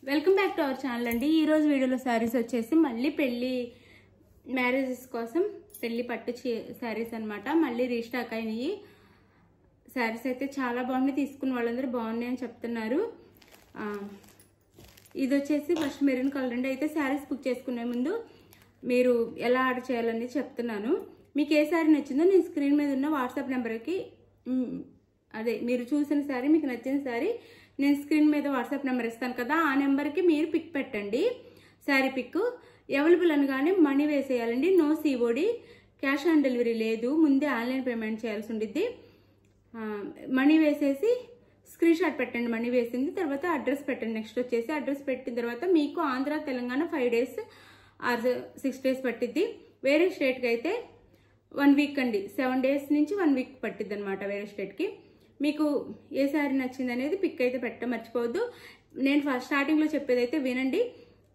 Welcome back to our channel అండి. ఈ రోజు వీడియోలో సారీస్ వచ్చేసి మళ్ళీ పెళ్లి మ్యారేజెస్ కోసం పెళ్లి పట్టు సారీస్ అన్నమాట. మళ్ళీ రీస్టాక్ అయినాయి సారీస్. అయితే చాలా బాగున్నాయి, తీసుకున్న వాళ్ళందరూ బాగున్నాయి అని చెప్తున్నారు. ఇది వచ్చేసి ఫస్ట్ మెరూన్ కలర్ అండి. అయితే సారీస్ బుక్ చేసుకునే ముందు మీరు ఎలా ఆర్డర్ చేయాలని చెప్తున్నాను. మీకు ఏ సారీ నచ్చిందో నేను స్క్రీన్ మీద ఉన్న వాట్సాప్ నెంబర్కి, అదే మీరు చూసిన సారీ, మీకు నచ్చిన సారీ నేను స్క్రీన్ మీద వాట్సాప్ నెంబర్ ఇస్తాను కదా, ఆ నెంబర్కి మీరు పిక్ పెట్టండి. శారీ పిక్ అవైలబుల్ అనగానే మనీ వేసేయాలండి. No COD, cash on delivery లేదు, ముందే ఆన్లైన్ పేమెంట్ చేయాల్సి ఉండిద్ది. మనీ వేసేసి స్క్రీన్ షాట్ పెట్టండి, మనీ వేసింది. తర్వాత అడ్రస్ పెట్టండి. నెక్స్ట్ వచ్చేసి అడ్రస్ పెట్టిన తర్వాత మీకు Andhra Telangana 5 days or 6 days పట్టిద్ది. వేరే స్టేట్కి అయితే 1 week అండి, 7 days నుంచి 1 week పట్టిద్ది అనమాట వేరే స్టేట్కి. మీకు ఏ శారీ నచ్చింది అనేది పిక్ అయితే పెట్టడం మర్చిపోవద్దు. నేను ఫస్ట్ స్టార్టింగ్లో చెప్పేది అయితే వినండి,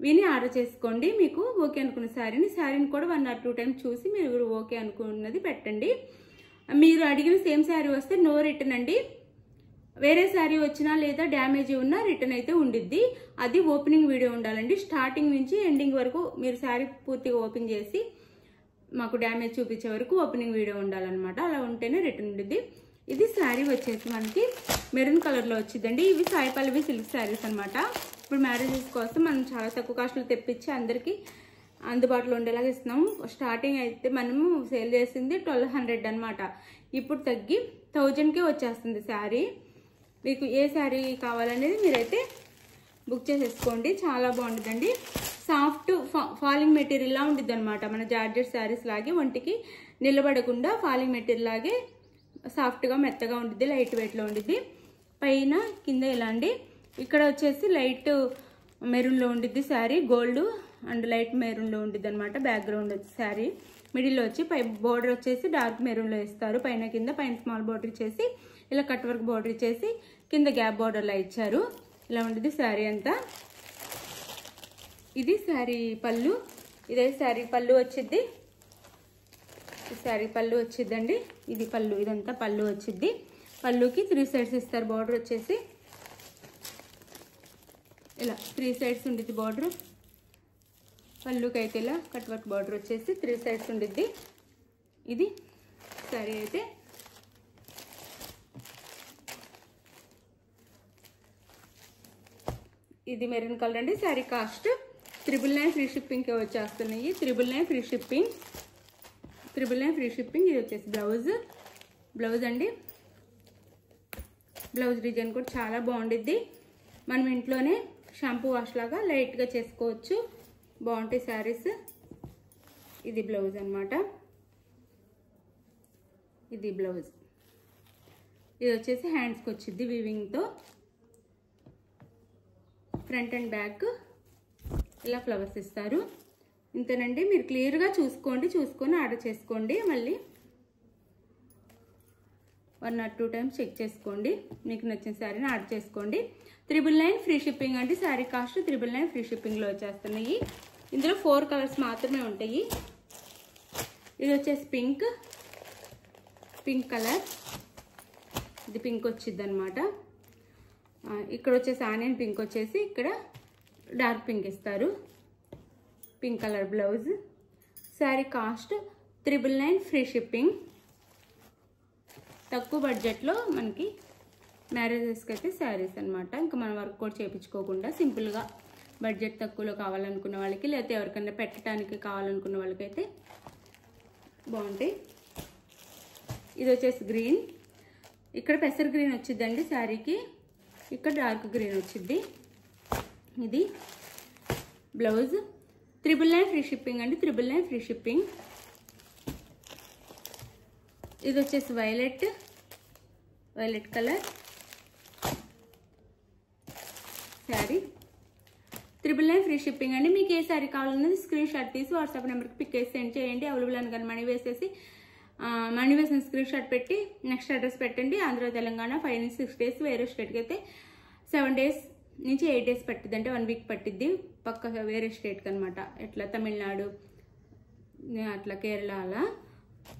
విని ఆర్డర్ చేసుకోండి. మీకు ఓకే అనుకున్న శారీని కూడా 1 or 2 times చూసి మీరు ఓకే అనుకున్నది పెట్టండి. మీరు అడిగిన సేమ్ శారీ వస్తే నో రిటర్న్ అండి. వేరే శారీ వచ్చినా లేదా డ్యామేజ్ ఉన్నా రిటర్న్ అయితే ఉండిద్ది. అది ఓపెనింగ్ వీడియో ఉండాలండి. స్టార్టింగ్ నుంచి ఎండింగ్ వరకు మీరు శారీ పూర్తిగా ఓపెన్ చేసి మాకు డ్యామేజ్ చూపించే వరకు ఓపెనింగ్ వీడియో ఉండాలన్నమాట. అలా ఉంటేనే రిటర్న్ ఉండిద్ది. ఇది శారీ వచ్చేసి మనకి మెరూన్ కలర్లో వచ్చిందండి. ఇవి సాయి పల్లవి సిల్క్ శారీస్ అనమాట. ఇప్పుడు మ్యారేజెస్ కోసం మనం చాలా తక్కువ కాస్ట్లో తెప్పించి అందరికీ అందుబాటులో ఉండేలాగా ఇస్తున్నాము. స్టార్టింగ్ అయితే మనము సేల్ చేసింది 1200 అనమాట. ఇప్పుడు తగ్గి 1000కే వచ్చేస్తుంది శారీ. మీకు ఏ శారీ కావాలనేది మీరైతే బుక్ చేసేసుకోండి. చాలా బాగుంటుందండి. సాఫ్ట్ ఫాలింగ్ మెటీరియల్లా ఉంటుంది అనమాట. మన జార్జెట్ శారీస్ లాగే ఒంటికి నిలబడకుండా ఫాలింగ్ మెటీరియల్ లాగే సాఫ్ట్గా మెత్తగా ఉంటుంది, లైట్ వెయిట్లో ఉంటుంది. పైన కింద ఇలా అండి. ఇక్కడ వచ్చేసి లైట్ మెరూన్లో ఉంటుంది శారీ, గోల్డ్ అండ్ లైట్ మెరూన్లో ఉంటుంది అనమాట. బ్యాక్గ్రౌండ్ వచ్చి శారీ మిడిల్లో వచ్చి పై బోర్డర్ వచ్చేసి డార్క్ మెరూన్లో ఇస్తారు. పైన పైన స్మాల్ బోర్డర్ ఇచ్చేసి ఇలా కట్ వర్క్ బోర్డర్ ఇచ్చేసి కింద గ్యాప్ బోర్డర్లా ఇచ్చారు. ఇలా ఉంటుంది శారీ అంతా. ఇది శారీ పళ్ళు. ఇదే శారీ పళ్ళు వచ్చిద్ది. శారీ పళ్ళు వచ్చిద్దండి. ఇది పళ్ళు, ఇదంతా పళ్ళు వచ్చిద్ది. పళ్ళుకి 3 sides ఇస్తారు. బార్డర్ వచ్చేసి ఇలా 3 sides ఉండిద్ది బార్డర్. పళ్ళుకి అయితే ఇలా కట్ వర్క్ బార్డర్ వచ్చేసి 3 sides ఉండిద్ది. ఇది శారీ అయితే. ఇది మెరూన్ కలర్ అండి. శారీ కాస్ట్ 999 ఫ్రీ షిప్పింగ్కే వచ్చేస్తున్నాయి. 999 ఫ్రీ షిప్పింగ్, 999 ఫ్రీ షిప్పింగ్. ఇది వచ్చేసి బ్లౌజ్ అండి. బ్లౌజ్ డిజైన్ కూడా చాలా బాగుండిద్ది. మనం ఇంట్లోనే షాంపూ వాష్ లాగా లైట్గా చేసుకోవచ్చు. బాగుంటాయి శారీస్. ఇది బ్లౌజ్ అనమాట. ఇది బ్లౌజ్. ఇది వచ్చేసి హ్యాండ్స్కి వచ్చింది వీవింగ్తో. ఫ్రంట్ అండ్ బ్యాక్ ఇలా ఫ్లవర్స్ ఇస్తారు. ఇంతేనండి. మీరు క్లియర్గా చూసుకొని ఆర్డర్ చేసుకోండి. మళ్ళీ 1 or 2 times చెక్ చేసుకోండి. మీకు నచ్చిన శారీని ఆర్డర్ చేసుకోండి. 999 ఫ్రీ షిప్పింగ్ అండి. శారీ కాస్ట్ 999 ఫ్రీ షిప్పింగ్లో వచ్చేస్తున్నాయి. ఇందులో 4 కలర్స్ మాత్రమే ఉంటాయి. ఇది వచ్చేసి పింక్ కలర్. ఇది పింక్ వచ్చింది అనమాట. ఇక్కడ వచ్చేసి ఆనియన్ పింక్ వచ్చేసి ఇక్కడ డార్క్ పింక్ ఇస్తారు. Pink colour blouse. Sari cost 999 free shipping. తక్కువ బడ్జెట్లో మనకి మ్యారేజెస్కి అయితే శారీస్ అనమాట. ఇంకా మనం వర్క్ కూడా చేయించుకోకుండా సింపుల్గా బడ్జెట్ తక్కువలో కావాలనుకున్న వాళ్ళకి, లేకపోతే ఎవరికైనా పెట్టడానికి కావాలనుకున్న వాళ్ళకైతే బాగుంటాయి. ఇది వచ్చేసి గ్రీన్. ఇక్కడ పెసర్ గ్రీన్ వచ్చిద్దండి శారీకి. ఇక్కడ డార్క్ గ్రీన్ వచ్చిద్ది. ఇది బ్లౌజ్. 999 ఫ్రీ షిప్పింగ్ అండి. 999 ఫ్రీ షిప్పింగ్. ఇది వచ్చేసి violet colour sari. 999 free shipping అండి. మీకు ఏ శారీ కావాలన్నది స్క్రీన్ షాట్ తీసి వాట్సాప్ నెంబర్కి పిక్ వేసి సెండ్ చేయండి. అవైలబుల్ అని కానీ మనీ వేసిన స్క్రీన్ షాట్ పెట్టి నెక్స్ట్ అడ్రస్ పెట్టండి. ఆంధ్ర తెలంగాణ 5 నుంచి 6 days. వేరే స్టేట్కి అయితే 7 days నుంచి 8 days పట్టిద్ది. అంటే 1 week పట్టిద్ది పక్క వేరే స్టేట్కి అనమాట. ఎట్లా తమిళనాడు, అట్లా కేరళ, అలా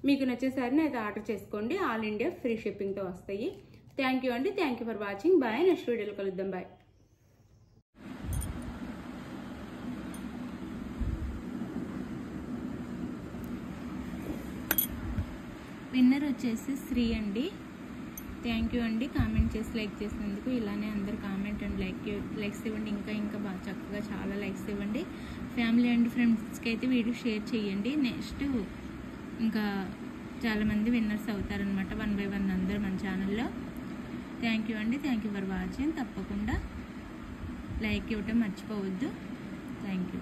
మీకు నచ్చిన సారీని అయితే ఆర్డర్ చేసుకోండి. ఆల్ ఇండియా ఫ్రీ షిప్పింగ్తో వస్తాయి. థ్యాంక్ యూ అండి. Thank you for watching. Bye. Next వీడియోలో కలుద్దాం. బాయ్. విన్నర్ వచ్చేసి శ్రీ అండి. థ్యాంక్ యూ అండి, కామెంట్ చేసి లైక్ చేసినందుకు. ఇలానే అందరు కామెంట్ అండ్ లైక్స్ ఇవ్వండి, ఇంకా బాగా చక్కగా చాలా లైక్స్ ఇవ్వండి. ఫ్యామిలీ అండ్ ఫ్రెండ్స్కి అయితే వీడియో షేర్ చేయండి. నెక్స్ట్ ఇంకా చాలామంది విన్నర్స్ అవుతారనమాట, 1 by 1 అందరూ మన ఛానల్లో. థ్యాంక్ యూ అండి, థ్యాంక్ యూ ఫర్ వాచింగ్. తప్పకుండా లైక్ ఇవ్వటం మర్చిపోవద్దు. Thank you.